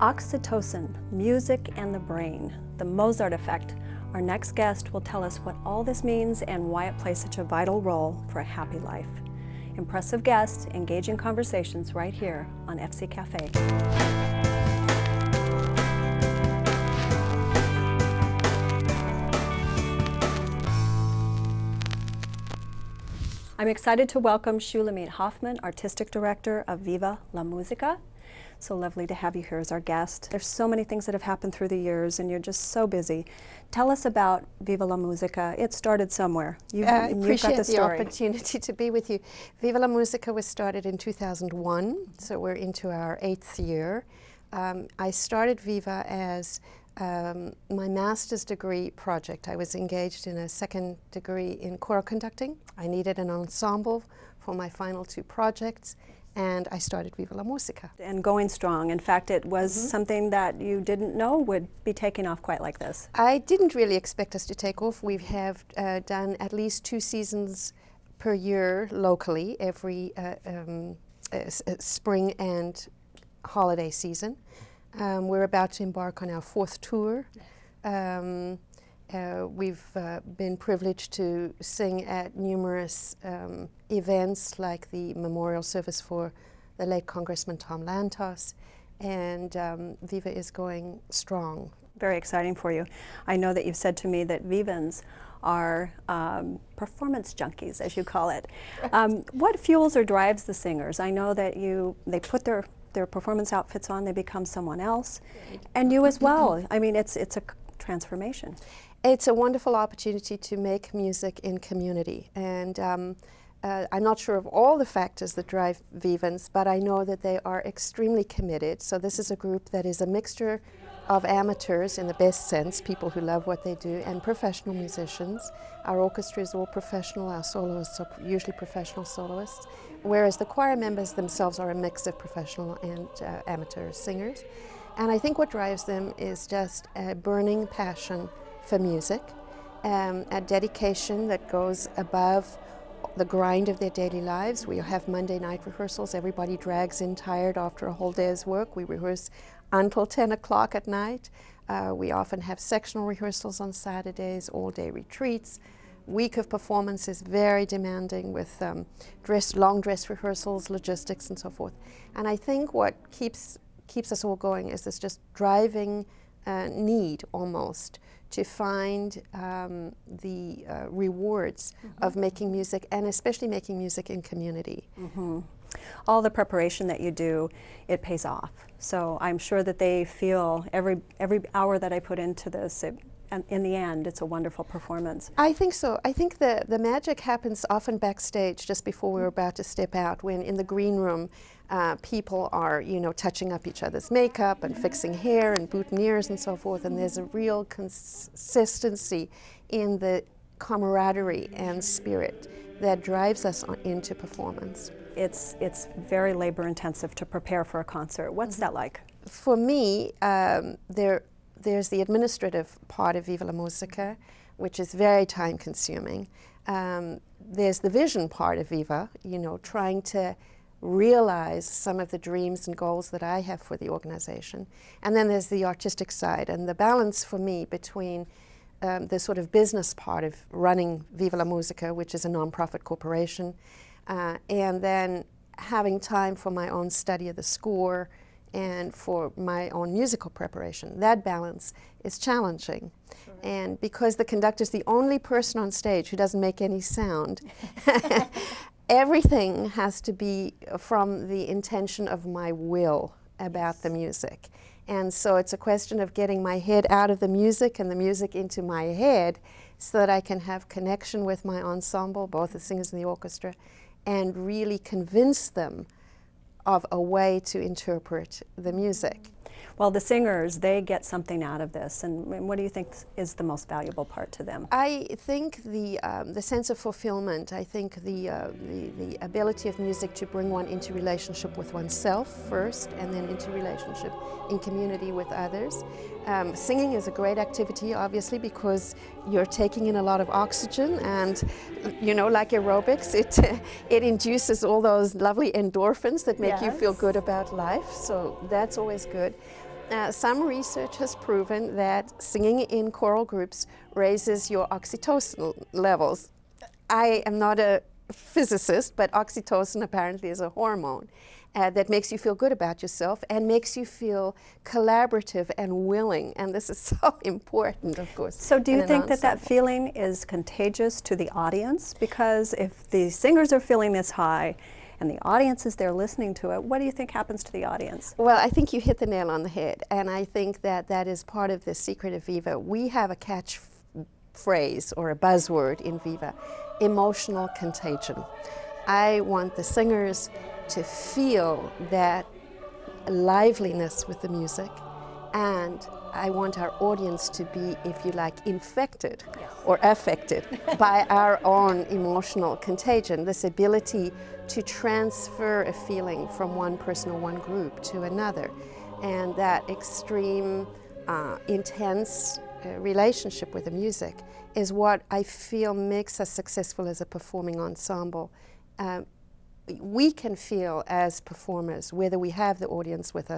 Oxytocin, music and the brain, the Mozart effect. Our next guest will tell us what all this means and why it plays such a vital role for a happy life. Impressive guests, engaging conversations right here on FC Cafe. I'm excited to welcome Shulamit Hoffmann, Artistic Director of Viva la Musica. So lovely to have you here as our guest. There's so many things that have happened through the years and you're just so busy. Tell us about Viva la Musica. It started somewhere. I appreciate the opportunity to be with you. Viva la Musica was started in 2001, so we're into our 8th year. I started Viva as my master's degree project. I was engaged in a second degree in choral conducting. I needed an ensemble for my final 2 projects, and I started Viva la Musica. And going strong. In fact, it was something that you didn't know would be taking off quite like this. I didn't really expect us to take off. We have done at least 2 seasons per year locally, every spring and holiday season. We're about to embark on our 4th tour. We've been privileged to sing at numerous events like the memorial service for the late Congressman Tom Lantos, and Viva is going strong. Very exciting for you. I know that you've said to me that Vivans are performance junkies, as you call it. What fuels or drives the singers? I know that they put their performance outfits on, they become someone else, and you as well. I mean, it's a transformation. It's a wonderful opportunity to make music in community, and I'm not sure of all the factors that drive Vivans, but I know that they are extremely committed. So this is a group that is a mixture of amateurs in the best sense, people who love what they do, and professional musicians. Our orchestra is all professional, our soloists are usually professional soloists, whereas the choir members themselves are a mix of professional and amateur singers. And I think what drives them is just a burning passion for music, a dedication that goes above the grind of their daily lives. We have Monday night rehearsals. Everybody drags in tired after a whole day's work. We rehearse until 10 o'clock at night. We often have sectional rehearsals on Saturdays, all-day retreats. Week of performance is very demanding with long dress rehearsals, logistics, and so forth. And I think what keeps us all going is this just driving need almost to find the rewards of making music, and especially making music in community. All the preparation that you do, it pays off. So I'm sure that they feel every hour that I put into this, and in the end, it's a wonderful performance. I think so. I think the magic happens often backstage just before we're about to step out, when in the green room people are, touching up each other's makeup and fixing hair and boutonnieres and so forth, and there's a real consistency in the camaraderie and spirit that drives us into performance. It's very labor intensive to prepare for a concert. What's that like? For me, there's the administrative part of Viva la Musica, which is very time consuming. There's the vision part of Viva, trying to realize some of the dreams and goals that I have for the organization. And then there's the artistic side, and the balance for me between the sort of business part of running Viva la Musica, which is a nonprofit corporation, and then having time for my own study of the score and for my own musical preparation. That balance is challenging. Sure. And because the conductor's the only person on stage who doesn't make any sound, everything has to be from the intention of my will about the music. And so it's a question of getting my head out of the music and the music into my head so that I can have connection with my ensemble, both the singers and the orchestra, and really convince them of a way to interpret the music. Well, the singers, they get something out of this, and what do you think is the most valuable part to them? I think the sense of fulfillment. I think the ability of music to bring one into relationship with oneself first, and then into relationship in community with others. Singing is a great activity, obviously, because you're taking in a lot of oxygen, and like aerobics, it induces all those lovely endorphins that make you feel good about life. So that's always good. some research has proven that singing in choral groups raises your oxytocin levels. I am not a physicist, but oxytocin apparently is a hormone that makes you feel good about yourself and makes you feel collaborative and willing. And this is so important, of course. So do you think that that feeling is contagious to the audience? Because if the singers are feeling this high and the audience is there listening to it, what do you think happens to the audience? Well, I think you hit the nail on the head. And I think that that is part of the secret of Viva. We have a catchphrase or a buzzword in Viva: emotional contagion. I want the singers to feel that liveliness with the music, and I want our audience to be, if you like, infected or affected by our own emotional contagion, this ability to transfer a feeling from one person or one group to another. And that extreme, intense relationship with the music is what I feel makes us successful as a performing ensemble. We can feel as performers, whether we have the audience with us